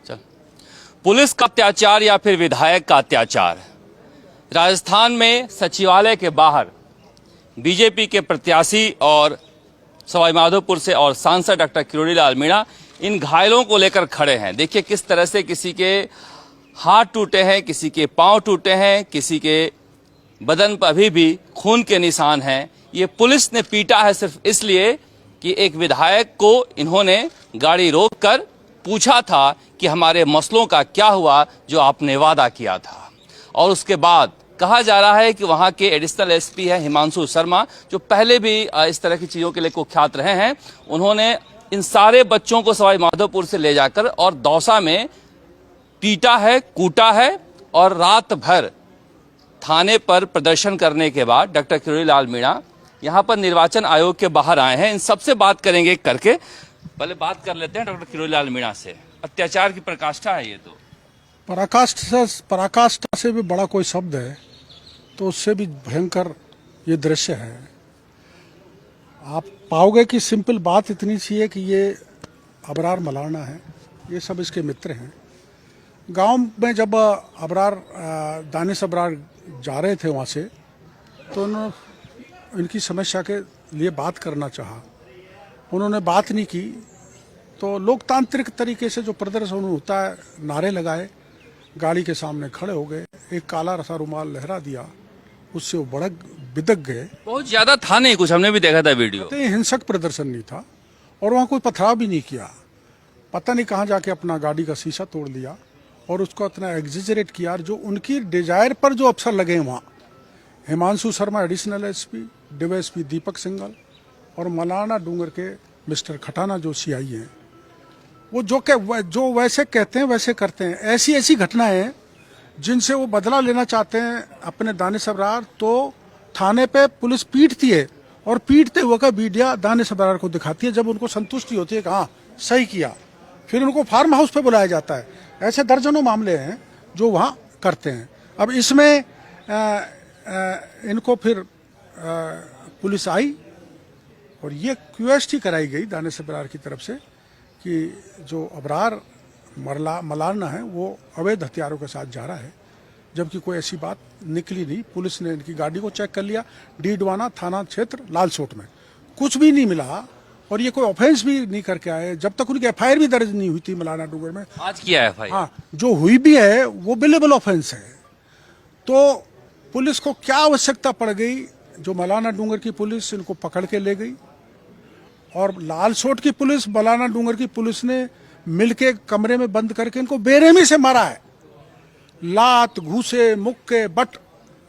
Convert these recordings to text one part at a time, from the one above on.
चल। पुलिस का अत्याचार या फिर विधायक का अत्याचार। राजस्थान में सचिवालय के बाहर बीजेपी के प्रत्याशी और सवाईमाधोपुर से और सांसद डॉक्टर किरोड़ी लाल मीणा इन घायलों को लेकर खड़े हैं। देखिए किस तरह से किसी के हाथ टूटे हैं, किसी के पांव टूटे हैं, किसी के बदन पर अभी भी खून के निशान हैं। ये पुलिस ने पीटा है सिर्फ इसलिए कि एक विधायक को इन्होंने गाड़ी रोककर पूछा था कि हमारे मसलों का क्या हुआ जो आपने वादा किया था। और उसके बाद कहा जा रहा है कि वहां के एडिशनल एसपी है हिमांशु शर्मा, जो पहले भी इस तरह की चीजों के लिए कुख्यात रहे हैं, उन्होंने इन सारे बच्चों को सवाईमाधोपुर से ले जाकर और दौसा में पीटा है, कूटा है और रात भर थाने पर प्रदर्शन करने के बाद डॉक्टर किरोड़ी लाल मीणा यहां पर निर्वाचन आयोग के बाहर आए हैं। इन सबसे बात करेंगे करके पहले बात कर लेते हैं डॉक्टर किरोड़ी लाल मीणा से। अत्याचार की पराकाष्ठा है ये तो। पराकाष्ठा से भी बड़ा कोई शब्द है तो उससे भी भयंकर ये दृश्य है। आप पाओगे कि सिंपल बात इतनी सी है कि ये अबरार मलाना है, ये सब इसके मित्र हैं। गांव में जब अबरार दानिश अबरार जा रहे थे वहाँ से तो उन्होंने इनकी समस्या के लिए बात करना चाहा, उन्होंने बात नहीं की तो लोकतांत्रिक तरीके से जो प्रदर्शन होता है, नारे लगाए, गाड़ी के सामने खड़े हो गए, एक काला रसा रुमाल लहरा दिया, उससे वो बड़क बिदक गए। बहुत ज्यादा था नहीं कुछ, हमने भी देखा था वीडियो। तो हिंसक प्रदर्शन नहीं था और वहाँ कोई पथराव भी नहीं किया। पता नहीं कहाँ जाके अपना गाड़ी का शीशा तोड़ दिया और उसको इतना एग्जिजरेट किया जो उनकी डिजायर पर जो अफसर लगे वहाँ, Himanshu Sharma additional SP, DYSP Deepak Singhal और मलाना डूंगर के मिस्टर खटाना जो सीआई हैं, वो जो वैसे कहते हैं वैसे करते हैं। ऐसी ऐसी घटनाएं हैं जिनसे वो बदला लेना चाहते हैं अपने दानिश अबरार। तो थाने पे पुलिस पीटती है और पीटते हुए का वीडियो दानिश अबरार को दिखाती है। जब उनको संतुष्टि होती है कि हाँ सही किया, फिर उनको फार्म हाउस पे बुलाया जाता है। ऐसे दर्जनों मामले हैं जो वहाँ करते हैं। अब इसमें इनको फिर पुलिस आई और ये क्यूएसटी कराई गई दानिश अबरार की तरफ से कि जो अबरार मलाना है वो अवैध हथियारों के साथ जा रहा है, जबकि कोई ऐसी बात निकली नहीं। पुलिस ने इनकी गाड़ी को चेक कर लिया, डीडवाना थाना क्षेत्र लालसोट में, कुछ भी नहीं मिला और ये कोई ऑफेंस भी नहीं करके आए। जब तक उनकी एफआईआर भी दर्ज नहीं हुई थी मलाना डूंगर में। आज किया है एफआईआर। हाँ, जो हुई भी है वो बिलेबल ऑफेंस है। तो पुलिस को क्या आवश्यकता पड़ गई, जो मलाना डूंगर की पुलिस इनको पकड़ के ले गई और लालसोट की पुलिस, मलाना डूंगर की पुलिस ने मिलके कमरे में बंद करके इनको बेरहमी से मारा है। लात, घूसे, मुक्के, बट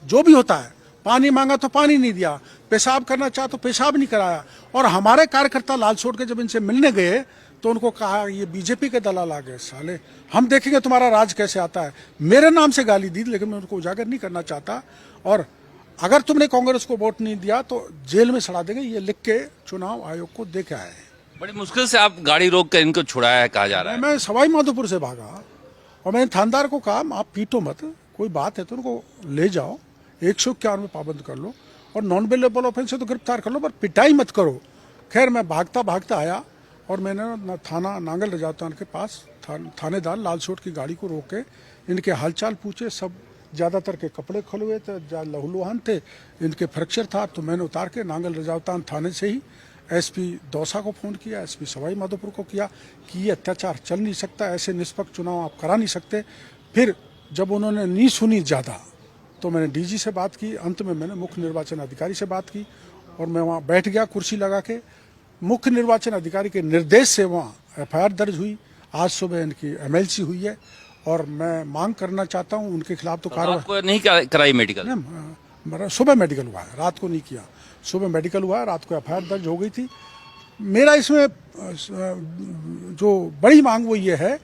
जो भी होता है। पानी मांगा तो पानी नहीं दिया, पेशाब करना चाहा तो पेशाब नहीं कराया। और हमारे कार्यकर्ता लालसोट के जब इनसे मिलने गए तो उनको कहा ये बीजेपी के दलाल आ गए, साले हम देखेंगे तुम्हारा राज कैसे आता है। मेरे नाम से गाली दी, लेकिन मैं उनको उजागर नहीं करना चाहता। और अगर तुमने कांग्रेस को वोट नहीं दिया तो जेल में सड़ा देंगे, ये लिख के चुनाव आयोग को दे के आए हैं। बड़ी मुश्किल से आप गाड़ी रोक कर इनको छुड़ाया है कहा जा रहा है। मैं सवाईमाधोपुर से भागा और मैंने थानेदार को कहा आप पीटो मत, कोई बात है तो उनको ले जाओ, 151 में पाबंद कर लो और नॉन बेलेबल ऑफेंस से तो गिरफ्तार कर लो, पर पिटाई मत करो। खैर मैं भागता आया और मैंने थाना नांगल रजावतान के पास थानेदार लालसोट की गाड़ी को रोक के इनके हालचाल पूछे। सब ज़्यादातर के कपड़े खुले हुए थे, लहूलुहान थे, इनके फ्रैक्चर था। तो मैंने उतार के नांगल रजावतान थाने से ही एसपी दौसा को फ़ोन किया, एसपी सवाईमाधोपुर को किया कि ये अत्याचार चल नहीं सकता, ऐसे निष्पक्ष चुनाव आप करा नहीं सकते। फिर जब उन्होंने नहीं सुनी ज़्यादा तो मैंने डीजी से बात की। अंत में मैंने मुख्य निर्वाचन अधिकारी से बात की और मैं वहाँ बैठ गया कुर्सी लगा के। मुख्य निर्वाचन अधिकारी के निर्देश से वहाँ एफआईआर दर्ज हुई। आज सुबह इनकी एमएलसी हुई है और मैं मांग करना चाहता हूँ उनके खिलाफ तो कार्रवाई नहीं कराई मेडिकल। सुबह मेडिकल हुआ है, रात को नहीं किया। सुबह मेडिकल हुआ है, रात को एफआईआर दर्ज हो गई थी। मेरा इसमें जो बड़ी मांग वो ये है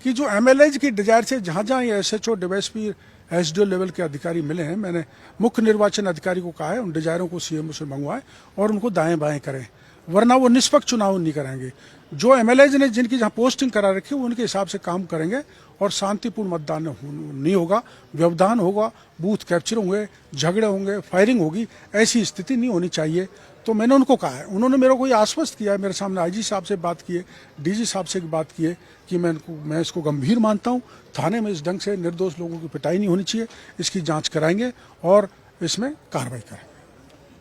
कि जो एमएलएज की डिजायर से जहाँ जहाँ ये एसएचओ, डीवाईएसपी, एसडीओ लेवल के अधिकारी मिले हैं, मैंने मुख्य निर्वाचन अधिकारी को कहा है उन डिजायरों को सीएमओ से मंगवाएं और उनको दाएं बाएं करें, वरना वो निष्पक्ष चुनाव नहीं कराएंगे। जो एमएलएज ने जिनकी जहाँ पोस्टिंग करा रखी है वो उनके हिसाब से काम करेंगे और शांतिपूर्ण मतदान नहीं होगा, व्यवधान होगा, बूथ कैप्चर होंगे, झगड़े होंगे, फायरिंग होगी। ऐसी स्थिति नहीं होनी चाहिए। तो मैंने उनको कहा है, उन्होंने मेरे को ये आश्वस्त किया है, मेरे सामने आईजी साहब से बात किए, डीजी साहब से बात किए कि मैं इसको गंभीर मानता हूँ, थाने में इस ढंग से निर्दोष लोगों की पिटाई नहीं होनी चाहिए, इसकी जांच कराएंगे और इसमें कार्रवाई करेंगे।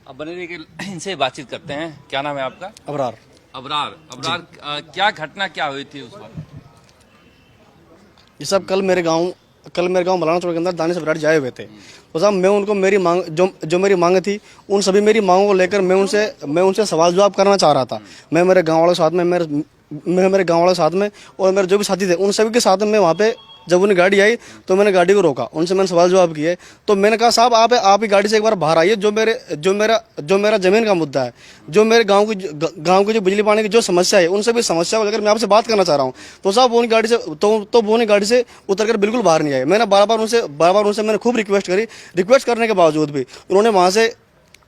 अब बने रहिए कि इनसे बातचीत करते हैं। क्या नाम है आपका? अबरार। अबरार, क्या घटना क्या हुई थी उस वक्त? ये सब कल मेरे गांव मलाना चौक के अंदर दानिश अबरार जाए हुए थे। तो साहब मैं उनको मेरी मांग जो मेरी मांग थी, उन सभी मेरी मांगों को लेकर मैं उनसे सवाल जवाब करना चाह रहा था। मैं मेरे गाँव वालों के साथ में मेरे गाँव वालों के साथ में और मेरे जो भी साथी थे उन सभी के साथ में मैं वहाँ पे जब उन्हें गाड़ी आई तो मैंने गाड़ी को रोका, उनसे मैंने सवाल जवाब किए। तो मैंने कहा साहब आप ही गाड़ी से एक बार बाहर आइए, जो मेरा जमीन का मुद्दा है, जो मेरे गांव की जो बिजली पानी की जो समस्या है, उन सभी समस्या को लेकर मैं आपसे बात करना चाह रहा हूं। तो साहब वो उनकी गाड़ी से उतरकर बिल्कुल बाहर नहीं आए। मैंने बार बार उनसे मैंने खूब रिक्वेस्ट करने के बावजूद भी उन्होंने वहां से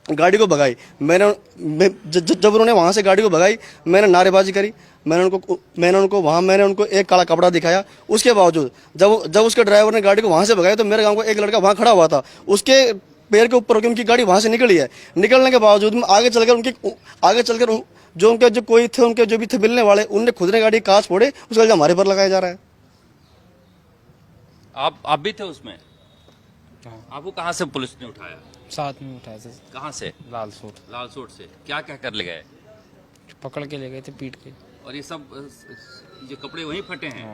गाड़ी को भगाई। जब उन्होंने वहां से गाड़ी को भगाई, मैंने नारेबाजी करी, मैंने उनको एक काला कपड़ा दिखाया। उसके बावजूद जब उसके ड्राइवर ने गाड़ी को वहां से भगाया तो मेरे गांव को एक लड़का वहां खड़ा हुआ था, उसके पैर के ऊपर उनकी गाड़ी वहां से निकली है। निकलने के बावजूद में आगे चलकर जो कोई थे, उनके जो भी थे मिलने वाले, उनने खुद ने गाड़ी कांच फोड़े, उसका इल्जाम हमारे पर लगाया जा रहा है। आप भी थे उसमें? आपको कहाँ से पुलिस ने उठाया? साथ में उठाए थे। कहाँ से? लालसोट से। क्या कर ले गए? पकड़ के ले गए थे, पीट के। और ये सब जो कपड़े वहीं फटे हैं,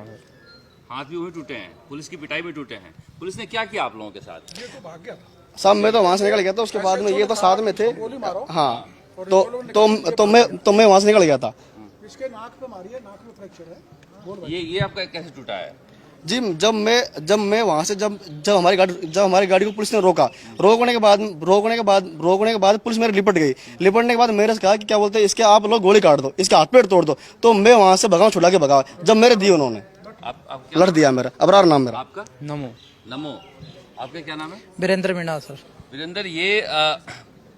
हाथ भी वहीं टूटे हैं, पुलिस की पिटाई में टूटे हैं। पुलिस ने क्या किया आप लोगों के साथ? ये तो भाग गया था साहब मैं तो वहां से निकल गया था। उसके बाद में ये तो साथ में थे। हाँ, तो मैं वहां से निकल गया था। इसके नाक पे मारी है, नाक में फ्रैक्चर है। ये आपका कैसे टूटा है? जी जब मैं वहां से जब हमारी गाड़ी को पुलिस ने रोकने के बाद पुलिस मेरे लिपटने के बाद मेरे से कहा कि क्या बोलते हैं, इसके आप लोग गोली काट दो, इसके हाथ पेड़ तोड़ दो। तो मैं वहां से भगाऊं छुड़ा के भगा, जब मेरे दिए उन्होंने लड़ दिया। मेरा अबरार नाम मेरा। आपका? नमो। आपका क्या नाम है? वीरेंद्र मीणा सर। वीरेंद्र, ये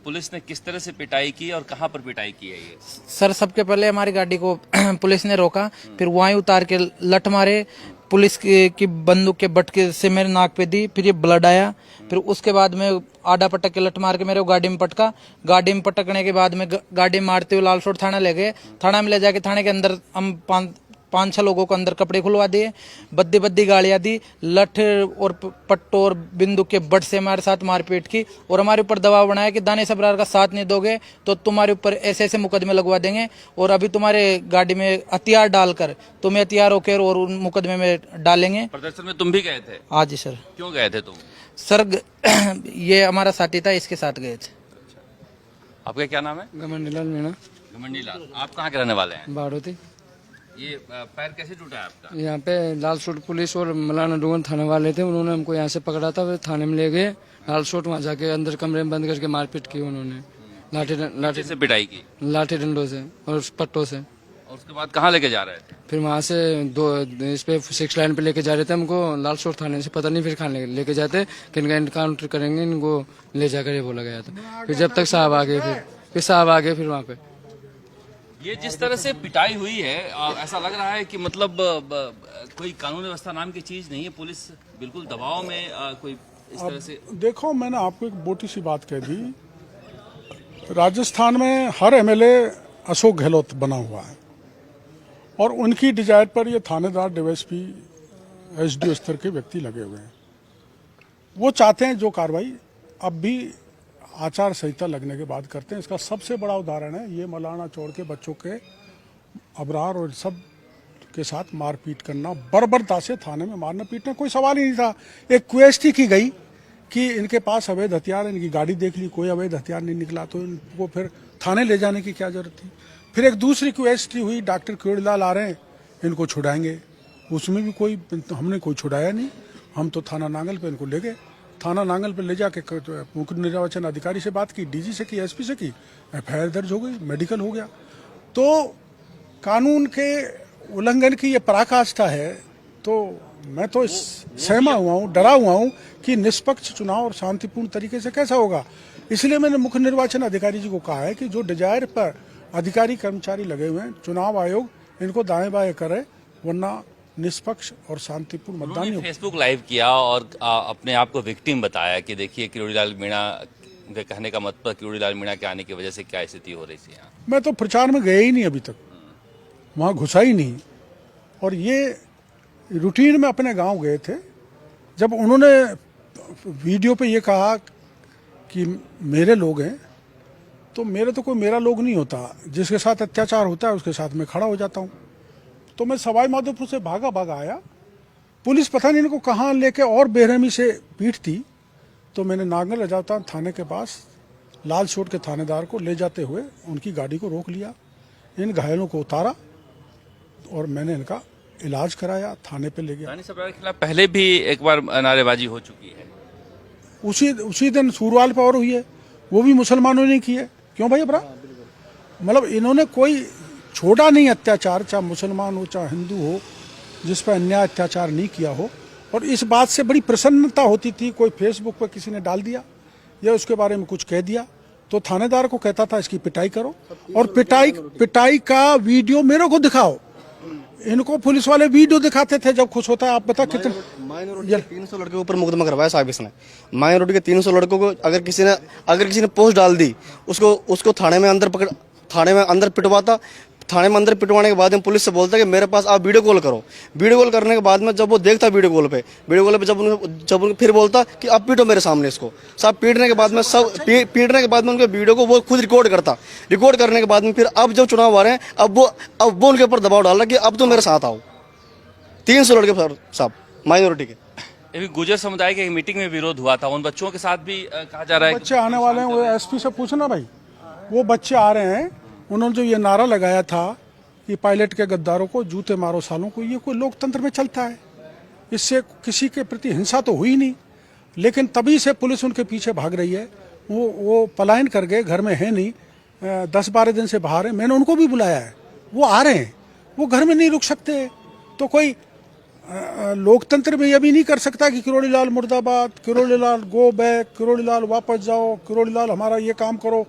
पुलिस ने किस तरह से पिटाई की और कहाँ पर पिटाई की है ये? सर सबके पहले हमारी गाड़ी को पुलिस ने रोका, फिर वहीं उतार के लठ मारे, पुलिस की बंदूक के बटके से मेरे नाक पे दी, फिर ये ब्लड आया। फिर उसके बाद में आडा पटक के लठ मार के मेरे को गाड़ी में पटका। गाड़ी में पटकने के बाद में गाड़ी मारते हुए लालसोट थाना ले गए। थाना में ले जाके थाने के अंदर हम 5-6 लोगों को अंदर कपड़े खुलवा दिए, बद्दी गालियां दी, लठ और पट्टो और बिंदु के बट से हमारे साथ मारपीट की और हमारे ऊपर दबाव बनाया कि दानिश अबरार का साथ नहीं दोगे तो तुम्हारे ऊपर ऐसे मुकदमे लगवा देंगे और अभी तुम्हारे गाड़ी में हथियार डालकर तुम्हें हथियार होकर और उन मुकदमे में डालेंगे। प्रदर्शन में तुम भी गए थे? हाँ जी सर। क्यों गए थे तुम? सर ये हमारा साथी था, इसके साथ गए थे। आपका क्या नाम है? घमंडीलाल मीणा। घमंडीलाल, आप कहाँ के रहने वाले हैं? बाड़ोती। ये पैर कैसे टूटा है आपका? यहाँ पे लालसोट पुलिस और मलाना डूंगन थाने वाले थे, उन्होंने हमको यहाँ से पकड़ा था, फिर थाने में ले गए। लालसोट वहाँ जाके अंदर कमरे में बंद करके मारपीट की उन्होंने, लाठी से पिटाई की, लाठी डंडों से और पट्टों से। और उसके बाद कहाँ लेके जा रहे थे? फिर वहाँ से इस पे 6 लाइन पे लेके जा रहे थे हमको, लालसोट थाने से पता नहीं फिर खाने लेके जाते कि इनका एनकाउंटर करेंगे, इनको ले जाकर ये बोला गया था। फिर जब तक साहब आ गए फिर वहाँ पे ये जिस तरह से पिटाई हुई है, ऐसा लग रहा है कि मतलब कोई कानून व्यवस्था नाम की चीज नहीं है, पुलिस बिल्कुल दबाव में कोई इस तरह से। देखो, मैंने आपको एक मोटी सी बात कह दी, राजस्थान में हर एमएलए अशोक गहलोत बना हुआ है और उनकी डिजायर पर ये थानेदार, डीएसपी, एसडीओ स्तर के व्यक्ति लगे हुए हैं। वो चाहते हैं जो कार्रवाई अब भी आचार संहिता लगने के बाद करते हैं। इसका सबसे बड़ा उदाहरण है ये मलाना चौड़ के बच्चों के अबरार और सब के साथ मारपीट करना, बर्बरता से थाने में मारना पीटना, कोई सवाल ही नहीं था। एक क्वेस्ट ही की गई कि इनके पास अवैध हथियार, इनकी गाड़ी देख ली, कोई अवैध हथियार नहीं निकला, तो इनको फिर थाने ले जाने की क्या जरूरत थी। फिर एक दूसरी क्वेस्ट हुई, डॉक्टर केवड़ीलाल आ रहे हैं, इनको छुड़ाएंगे। उसमें भी हमने कोई छुड़ाया नहीं, हम तो थाना नांगल पे इनको ले गए। थाना नांगल पे ले जाके मुख्य निर्वाचन अधिकारी से बात की, डीजी से की, एसपी से की, एफआईआर दर्ज हो गई, मेडिकल हो गया। तो कानून के उल्लंघन की ये पराकाष्ठा है। तो मैं तो सहमा हुआ हूँ, डरा हुआ हूँ कि निष्पक्ष चुनाव और शांतिपूर्ण तरीके से कैसा होगा। इसलिए मैंने मुख्य निर्वाचन अधिकारी जी को कहा है कि जो डिजायर पर अधिकारी कर्मचारी लगे हुए हैं, चुनाव आयोग इनको दाएं बाएं करे, वरना निष्पक्ष और शांतिपूर्ण मतदान। फेसबुक लाइव किया और अपने आप को विक्टिम बताया कि देखिए केवड़ीलाल मीणा उनके कहने का मतलब किरोड़ीलाल मीणा के आने की वजह से क्या स्थिति हो रही थी यहाँ? मैं तो प्रचार में गया ही नहीं अभी तक, वहाँ घुसा ही नहीं। और ये रूटीन में अपने गांव गए थे, जब उन्होंने वीडियो पे ये कहा कि मेरे लोग हैं, तो मेरे तो कोई मेरा लोग नहीं होता, जिसके साथ अत्याचार होता है उसके साथ मैं खड़ा हो जाता हूँ। तो मैं सवाई माधोपुर से भागा आया, पुलिस पता नहीं इनको कहाँ लेके और बेरहमी से पीटती, तो मैंने नांगल अजावता थाने के पास लाल छोड़ के थानेदार को ले जाते हुए उनकी गाड़ी को रोक लिया, इन घायलों को उतारा और मैंने इनका इलाज कराया, थाने पे ले गया। दानिश अबरार के खिलाफ पहले भी एक बार नारेबाजी हो चुकी है। उसी दिन सूरवाल पर और हुई है, वो भी मुसलमानों ने की है। क्यों भाई अबरा? मतलब इन्होंने कोई छोड़ा नहीं अत्याचार, चाहे मुसलमान हो चाहे हिंदू हो, जिस पर अन्याय अत्याचार नहीं किया हो। और इस बात से बड़ी प्रसन्नता होती थी, कोई फेसबुक पर किसी ने डाल दिया या उसके बारे में कुछ कह दिया तो थानेदार को कहता था इसकी पिटाई करो, और पिटाई का वीडियो मेरे को दिखाओ। इनको पुलिस वाले वीडियो दिखाते थे जब खुश होता है। आप बता कितने माइनॉरिटी के 300 लड़के के ऊपर मुकदमा करवाया साहब इसने। माइनॉरिटी के 300 लड़कों को अगर किसी ने पोस्ट डाल दी, उसको थाने में अंदर पिटवाता। थाने में अंदर पिटवाने के बाद में पुलिस से बोलता कि मेरे पास आप वीडियो कॉल करो। वीडियो कॉल करने के बाद में जब वो देखता वीडियो कॉल पे जब फिर बोलता कि आप पीटो मेरे सामने इसको। सब पीटने के बाद में उनके वीडियो को वो खुद रिकॉर्ड करता। रिकॉर्ड करने के बाद में फिर अब जब चुनाव आ रहे हैं, अब वो उनके ऊपर दबाव डाल रहा कि अब तो मेरे साथ आओ। 300 लड़के साहब माइनॉरिटी के। अभी गुजर समुदाय के एक मीटिंग में विरोध हुआ था, उन बच्चों के साथ भी कहा जा रहा है बच्चे आने वाले हैं। वो एसपी से पूछना भाई, वो बच्चे आ रहे हैं। उन्होंने जो ये नारा लगाया था कि पायलट के गद्दारों को जूते मारो सालों को, ये कोई लोकतंत्र में चलता है? इससे किसी के प्रति हिंसा तो हुई नहीं, लेकिन तभी से पुलिस उनके पीछे भाग रही है। वो पलायन कर गए, घर में है नहीं, 10-12 दिन से बाहर है। मैंने उनको भी बुलाया है, वो आ रहे हैं, वो घर में नहीं रुक सकते। तो कोई लोकतंत्र में यह भी नहीं कर सकता कि किरोड़ीलाल मुर्दाबाद, किरोड़ीलाल गो बैक, किरोड़ीलाल वापस जाओ, किरोड़ीलाल हमारा ये काम करो।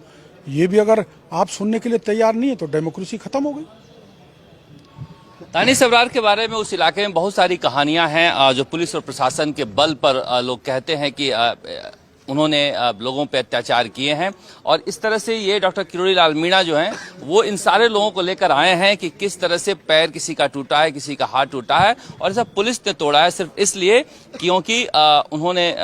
ये भी अगर आप सुनने के लिए तैयार नहीं है तो डेमोक्रेसी खत्म हो गई। दानिश अबरार के बारे में उस इलाके में बहुत सारी कहानियां हैं जो पुलिस और प्रशासन के बल पर लोग कहते हैं कि उन्होंने लोगों पे अत्याचार किए हैं। और इस तरह से ये डॉक्टर किरोड़ीलाल मीणा जो हैं वो इन सारे लोगों को लेकर आए हैं कि किस तरह से पैर किसी का टूटा है, किसी का हाथ टूटा है, और ऐसा पुलिस ने तोड़ा है सिर्फ इसलिए क्योंकि उन्होंने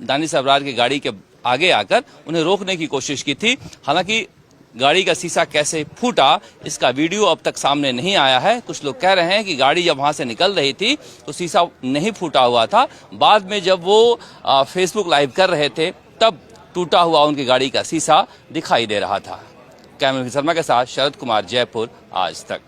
दानिश अबरार की गाड़ी के आगे आकर उन्हें रोकने की कोशिश की थी। हालांकि गाड़ी का शीशा कैसे फूटा इसका वीडियो अब तक सामने नहीं आया है। कुछ लोग कह रहे हैं कि गाड़ी जब वहां से निकल रही थी तो शीशा नहीं फूटा हुआ था, बाद में जब वो फेसबुक लाइव कर रहे थे तब टूटा हुआ उनकी गाड़ी का शीशा दिखाई दे रहा था। कैमरा शर्मा के साथ शरद कुमार, जयपुर, आज तक।